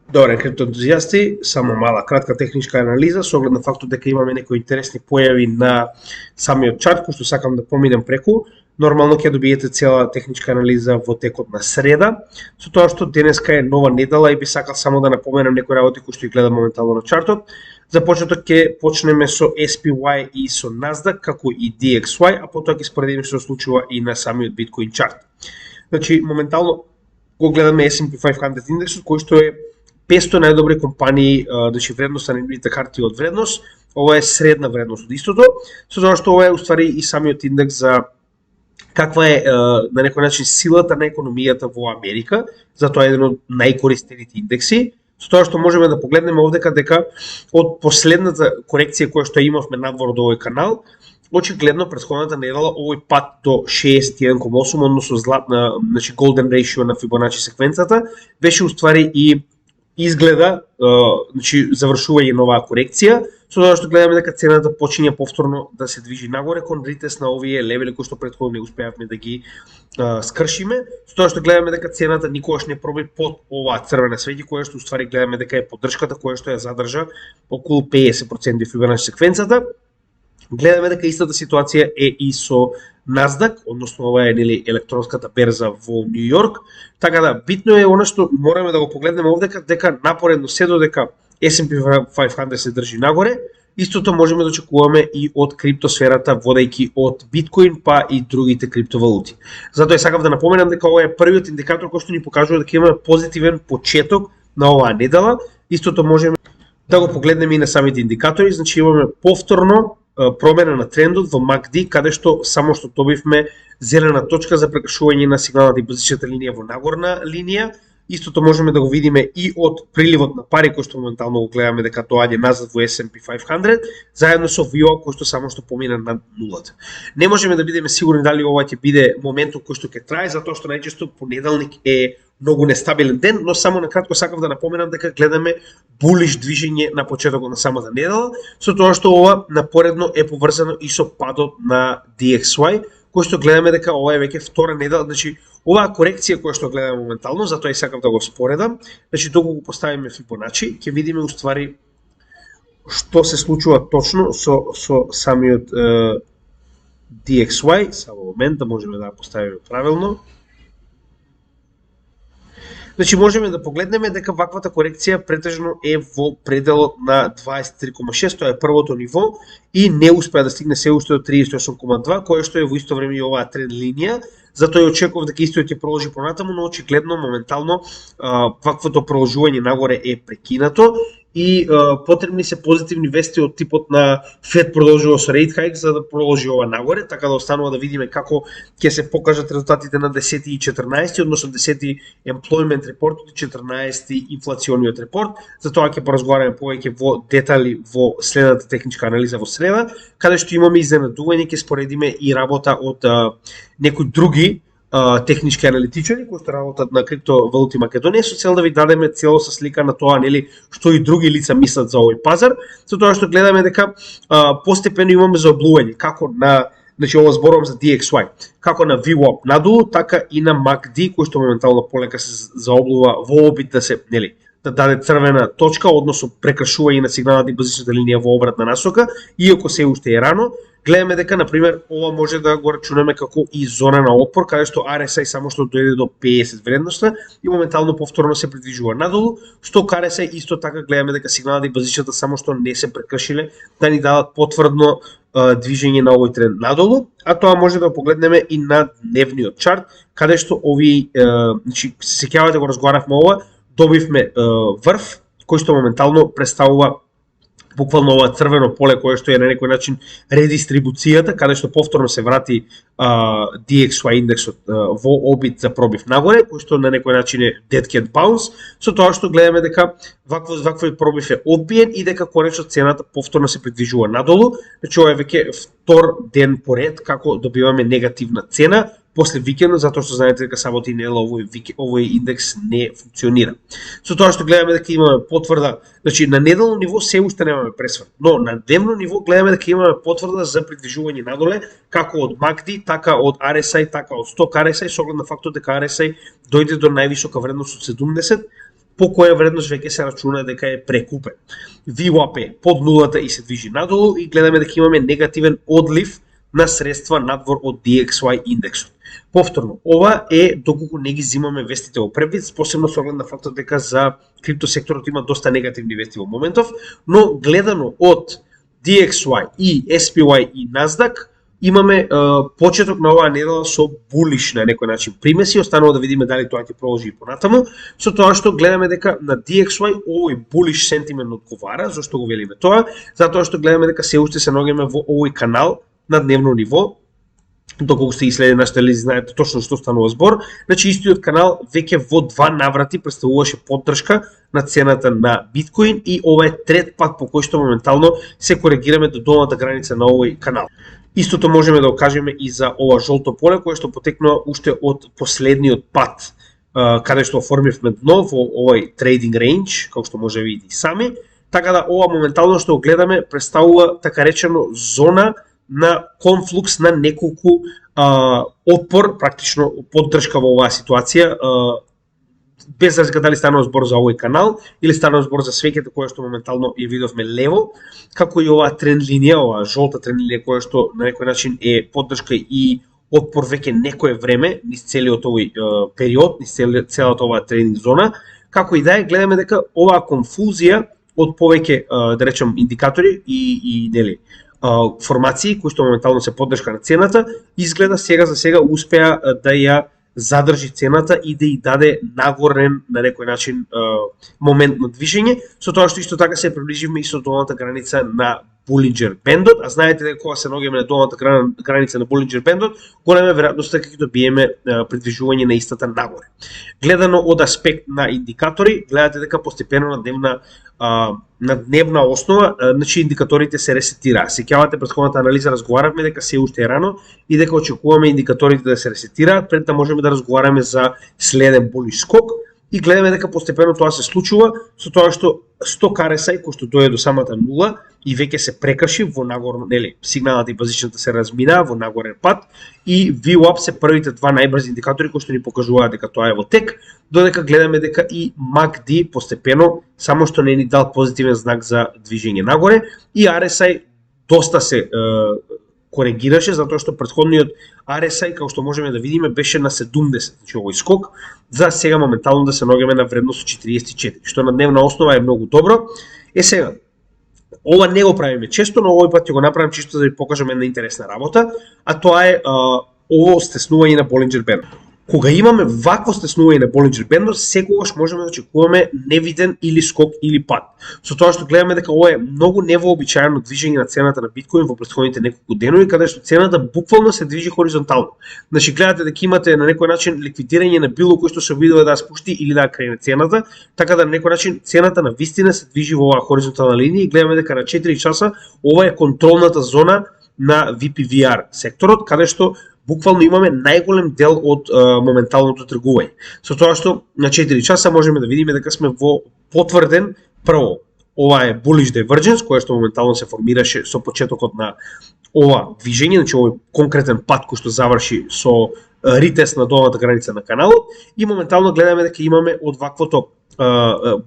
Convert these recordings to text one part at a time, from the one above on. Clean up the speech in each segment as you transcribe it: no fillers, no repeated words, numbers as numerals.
Добре, криптоентузијасти, само мала кратка техничка анализа со оглед на фактот дека имаме некои интересни појави на самиот чарт кој што сакам да поминем преку. Нормално ќе добиете цела техничка анализа во текот на среда, со тоа што денеска е нова недела и би сакал само да напоменам некои работи кои што ги гледам моментално на чартот. За почеток ќе почнеме со SPY и со Nasdaq, како и DXY, а потоа ќе споредиме што се случува и на самиот Bitcoin чарт. Значи, моментално го гледаме S&P 500 индексот, кој што е 500 најдобри компании, значи вредноста на нивните харти од вредност, ова е средна вредност од истото, со тоа што ова е уствари и самиот индекс за каква е на некој начин силата на економијата во Америка, затоа е еден од најкористените индекси, со тоа што можеме да погледнеме овдека дека од последната корекција која што имавме надвор од овој канал, очигледно претходната недела овој пат до 61,8, односно златна, значи golden ratio на Фибоначи секвенцата, беше уствари и изгледа, значи завршување на оваа корекција, со тоа што гледаме дека цената почиња повторно да се движи нагоре кон ритест на овие левели кои што претходно не успеавме да ги скршиме, со тоа што гледаме дека цената никогаш не проби под оваа црвена свети која што уствари гледаме дека е поддршката која што ја задржа околу 50% Фибоначи секвенцата. Гледаме дека истата ситуација е и со Nasdaq, односно ова е нели електронската берза во Нью Йорк. Така да, битно е она што мораме да го погледнеме овдека, дека напоредно се додека S&P 500 се држи нагоре, истото можеме да очекуваме и од криптосферата, водејќи од биткоин па и другите криптовалути. Затоа сакав да напоменам дека ова е првиот индикатор кој што ни покажува дека имаме позитивен почеток на оваа недела. Истото можеме да го погледнеме и на самите индикатори, значи имаме повторно промена на трендот во MACD, каде што само што добивме зелена точка за прекршување на сигналната и базичната линија во нагорна линија. Истото можеме да го видиме и од приливот на пари кој што моментално го гледаме дека доаѓа назад во S&P 500, заедно со VIO кој што само што помина над нулата. Не можеме да бидеме сигурни дали ова ќе биде моментот кој што ќе трае, затоа што најчесто понеделник е многу нестабилен ден, но само накратко сакав да напоменам дека гледаме булиш движење на почетокот на самата недела, со тоа што ова напоредно е поврзано и со падот на DXY, кој што гледаме дека ова е веќе втора недела, значи оваа корекција која што гледаме моментално, затоа и сакав да го споредам, значи доколку го поставиме Фибоначи, ќе видиме уствари што се случува точно со самиот DXY, само момент да можеме да го поставиме правилно. Значи можеме да погледнеме дека ваквата корекција претежно е во пределот на 23,6, тоа е првото ниво и не успеа да стигне се уште до 38,2, кое што е во исто време и оваа тренд линија. Затоа и очекував дека истото ќе продолжи понатаму, но очигледно моментално ваквото продолжување нагоре е прекинато и потребни се позитивни вести од типот на Фед продолжува со rate hike за да продолжи ова нагоре, така да останува да видиме како ќе се покажат резултатите на 10 и 14, односно 10 employment report и 14 инфлациониот репорт. За тоа ќе поразговараме повеќе во детали во следната техничка анализа во среда, каде што имаме изненадување, ќе споредиме и работа од некои други технички аналитичари кои што работат на криптовалути Македонија, со цел да ви дадеме целоста слика на тоа нели што и други лица мислат за овој пазар, со тоа што гледаме дека постепено имаме заоблување како на, значи ова зборувам за DXY, како на VWAP надолу, така и на MACD кој што моментално полека се заоблува во обид да се нели да даде црвена точка, односно прекршување на сигналната и базичната линија во обратна насока, иако се уште е рано. Гледаме дека, например, ова може да го рачунаме како и зона на отпор, каде што RSI само што дојде до 50 вредноста и моментално повторно се придвижува надолу, што RSI исто така гледаме дека сигналната и базичната само што не се прекршиле да ни дадат потврдно движење на овој тренд надолу, а тоа може да погледнеме и на дневниот чарт, каде што овие, значи, се сеќавате да го разговаравме ова, добивме врв, кој што моментално представува буквално ова црвено поле кое што е на некој начин редистрибуцијата, каде што повторно се врати DXY индексот во обид за пробив нагоре, кој што на некој начин е dead cat bounce, со тоа што гледаме дека ваквој пробив е одбиен и дека конечно цената повторно се придвижува надолу, значи ова е веќе втор ден поред како добиваме негативна цена после викендот, затоа што знаете дека сабота и недела овој индекс не функционира. Со тоа што гледаме дека имаме потврда, значи на неделно ниво се уште немаме пресврт, но на дневно ниво гледаме дека имаме потврда за придвижување надоле, како од MACD, така од RSI, така од сток RSI, со оглед на фактот дека RSI дојде до највисока вредност од 70, по која вредност веќе се рачуна дека е прекупен. VWAP е под нулата и се движи надолу и гледаме дека имаме негативен одлив на средства надвор од DXY индексот. Повторно, ова е доколку не ги зимаме вестите во превид, посебно со оглед на фактот дека за криптосекторот има доста негативни вести во моментов, но гледано од DXY и SPY и Nasdaq, имаме почеток на оваа недела со булиш на некој начин примеси, останува да видиме дали тоа ќе продолжи и понатаму, со тоа што гледаме дека на DXY овој булиш сентимент одговара. Зошто го велиме тоа? Затоа што гледаме дека се уште се наоѓаме во овој канал на дневно ниво. Доколку сте иследили нашите анализи, знаете точно што станува збор. Значи истиот канал веќе во два наврати представуваше поддршка на цената на биткоин и ова е трет пат по кој што моментално се коригираме до долната граница на овој канал. Истото можеме да го кажеме и за ова жолто поле кое што потекнува уште од последниот пат каде што оформивме дно во овој трейдинг рейндж, како што може да видите и сами. Така да ова моментално што го гледаме представува така речено зона на конфлукс на неколку отпор, практично поддршка во оваа ситуација, без разлика дали станува збор за овој канал или станува збор за свеќето кое што моментално ја видовме лево, како и оваа тренд линија, оваа жолта тренд линија која што на некој начин е поддршка и отпор веќе некое време низ целиот овој период, низ целата оваа трейдинг зона, како и да е, гледаме дека оваа конфузија од повеќе да речем индикатори и нели формации кои што моментално се поддршка на цената, изгледа сега за сега успеа да ја задржи цената и да ја даде нагорен на некој начин момент на движење, со тоа што исто така се приближивме и со долната граница на Bollinger Bandот, а знаете дека кога се наоѓаме на долната граница на Bollinger Bandот, голема веројатност дека ќе добиеме придвижување на истата нагоре. Гледано од аспект на индикатори, гледате дека постепено на дневна основа, значи индикаторите се ресетираа. Сеќавате претходната анализа разговаравме дека се уште е рано и дека очекуваме индикаторите да се ресетираат пред да можеме да разговараме за следен булиш скок. И гледаме дека постепено тоа се случува со тоа што сток RSI кој што дојде до самата нула и веќе се прекрши во нагорно, нели, сигналната и базичната се разминаа во нагорен пат и VWAP се првите два најбрзи индикатори кои што ни покажуваат дека тоа е во тек, додека гледаме дека и MACD постепено само што не ни дал позитивен знак за движење нагоре и RSI доста се коригираше, затоа што претходниот RSI, како што можеме да видиме, беше на 70, значи овој скок, за сега моментално да се наоѓаме на вредност 44, што на дневна основа е многу добро. Сега, ова не го правиме често, но овој пат ќе го направам чисто да ви покажам една интересна работа, а тоа е ово стеснување на Bollinger Band. Кога имаме вакво стеснување на Bollinger Band, секогаш можеме да очекуваме невиден или скок или пад. Со тоа што гледаме дека ова е многу невообичаено движење на цената на биткоин во претходните неколку денови, каде што цената буквално се движи хоризонтално. Значи гледате дека имате на некој начин ликвидирање на било кој што се обидува да ја спушти или да ја крене цената, така да на некој начин цената на вистина се движи во оваа хоризонтална линија и гледаме дека на 4 часа ова е контролната зона на VPVR секторот, каде што буквално имаме најголем дел од моменталното тргување. Со тоа што на 4 часа можеме да видиме дека сме во потврден прво. Ова е bullish divergence, која што моментално се формираше со почетокот на ова движење, значи овој конкретен пат кој што заврши со ритест на долната граница на каналот и моментално гледаме дека имаме од ваквото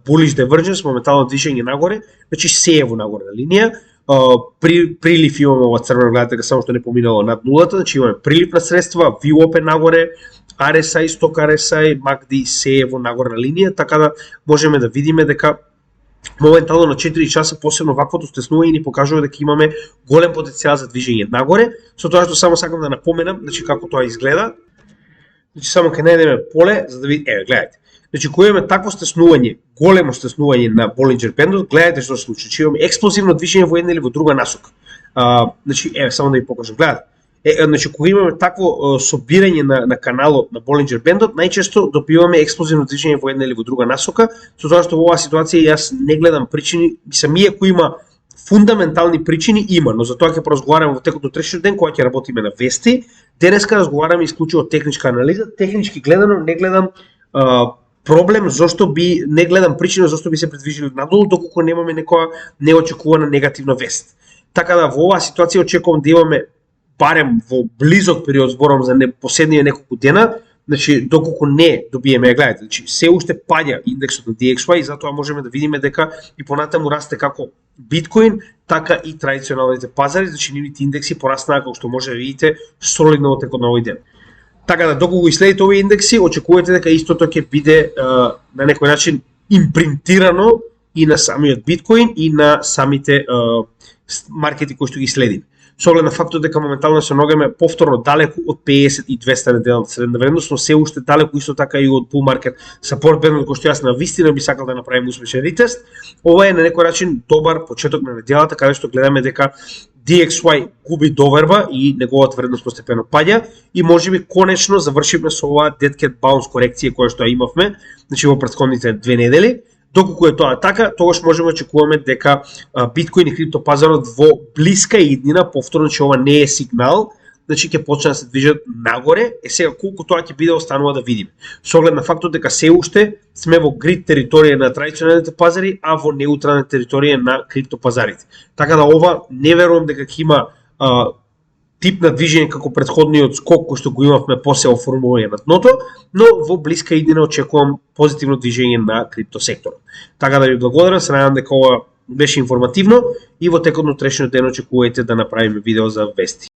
bullish divergence, моментално движење нагоре, значи се е во нагорна линија. Прилив имаме ова црвено, гледате дека само што не поминало над нулата, значи имаме прилив на средства, VWAP нагоре, RSI, сток RSI, MACD се е во нагорна линија, така да можеме да видиме дека моментално на 4 часа посебно ваквото стеснување ни покажува дека имаме голем потенцијал за движење нагоре, со тоа што само сакам да напоменам, значи како тоа изгледа. Значи само ќе најдеме поле за да видите, гледате. Значи, кога имаме такво стеснување, големо стеснување на Bollinger Bandот, гледате што се случи. Значи, имаме експлозивно движење во една или во друга насока. Значи, само да ви покажам, гледате. Значи, кога имаме такво собирање на каналот на Bollinger Bandот, најчесто добиваме експлозивно движење во една или во друга насока, со тоа што во оваа ситуација јас не гледам причини, иако има фундаментални причини, има, но за тоа ќе поразговараме во текот од третиот ден кога ќе работиме на вести. Денеска разговараме исклучиво техничка анализа, технички гледано не гледам проблем зошто би не гледам причина зошто би се придвижили надолу доколку немаме некоја неочекувана негативна вест. Така да во оваа ситуација очекувам да имаме барем во близок период, зборам за последниве неколку дена, Значи, доколку не добиеме, гледате, значи, се уште паѓа индексот на DXY и затоа можеме да видиме дека и понатаму расте како биткоин, така и традиционалните пазари, значи нивните индекси пораснаа, како што може да видите, солидно во текот на овој ден. Така да, доколку иследите овие индекси, очекувате дека истото ќе биде на некој начин импринтирано и на самиот биткоин и на самите маркети кои што ги следиме. Со оглед на фактот дека моментално се ногаме повторно далеку од 50 и 200 неделната средна вредност, но се уште далеку исто така и од bull market support бендот кој што јас на вистина би сакал да направим успешен ретест. Ова е на некој начин добар почеток на неделата каде што гледаме дека DXY губи доверба и неговата вредност постепено паѓа и можеби конечно завршивме со оваа dead cat bounce корекција која што ја имавме, значи во претходните 2 недели. Доколку е тоа така, тогаш можеме да очекуваме дека биткоин и криптопазарот во блиска иднина, повторно че ова не е сигнал, значи ќе почне да се движат нагоре, сега колку тоа ќе биде останува да видиме. Со оглед на фактот дека се уште сме во грид територија на традиционалните пазари, а во неутрална територија на криптопазарите. Така да ова не верувам дека ќе има тип на движење како претходниот скок кој што го имавме после оформување на дното, но во блиска иднина очекувам позитивно движење на криптосекторот. Така да ви благодарам, се надевам дека ова беше информативно и во текот на утрешниот ден очекувајте да направиме видео за вести.